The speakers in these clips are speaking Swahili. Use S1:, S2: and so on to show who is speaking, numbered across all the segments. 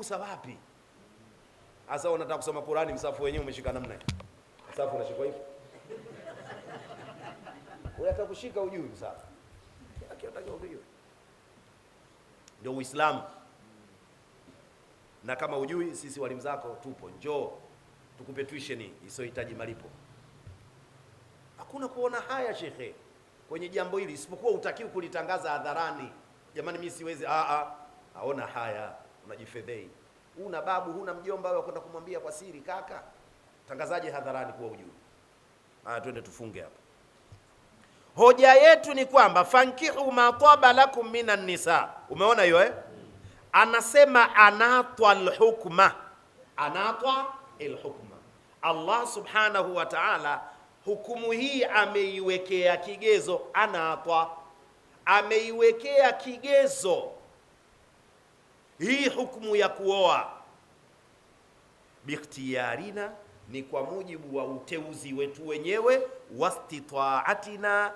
S1: unagusa wapi? Sasa unataka kusoma Qur'ani, msafu wenyewe umeshika namna hii. Msafu unashikwa hivi. Unataka kushika ujui msafu. Unataka ujui. Ndio Uislamu. Na kama ujui, sisi walimu zako tupo, njoo tukupe tuition isiyohitaji malipo. Hakuna kuona haya shekhe kwenye jambo hili, isipokuwa utakiwa kulitangaza hadharani. Jamani mimi siwezi, aona haya, unajifedhei. Una babu, huna mjomba wewe kwenda kumwambia kwa siri, kaka. Tangazaje hadharani kuwa ujui? Twende tufunge hapa. Hoja yetu ni kwamba fankihu ma taba lakum minan nisa. Umeona hiyo eh? Anasema anatwa al-hukma. Anatwa al-hukma. Allah subhanahu wa ta'ala hukumu hii ameiwekea kigezo. Anatwa, ameiwekea kigezo hii hukumu ya kuoa. Bikhtiyarina, ni kwa mujibu wa uteuzi wetu wenyewe. Wastitaatina,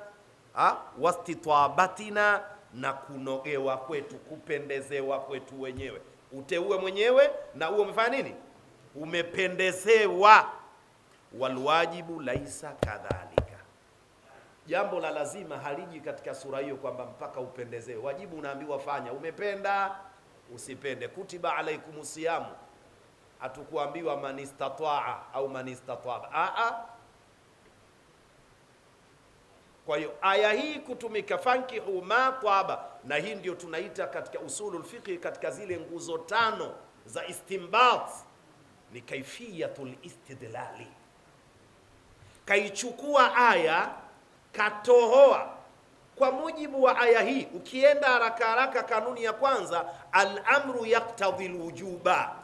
S1: wastitabatina, na kunogewa kwetu, kupendezewa kwetu wenyewe. Uteue mwenyewe na uwe umefanya nini? Umependezewa. Walwajibu laisa kadhalika. Jambo la lazima haliji katika sura hiyo kwamba mpaka upendezewe. Wajibu unaambiwa fanya, umependa usipende. Kutiba alaikumus siyamu, hatukuambiwa man istataa au man istataba. Kwa hiyo aya hii kutumika fankihu ma taba, na hii ndio tunaita katika usulul fiqh, katika zile nguzo 5 za istinbat, ni kaifiyatul istidlali. Kaichukua aya katohoa kwa mujibu wa aya hii. Ukienda haraka haraka, kanuni ya kwanza, al-amru yaqtadhi al-wujuba.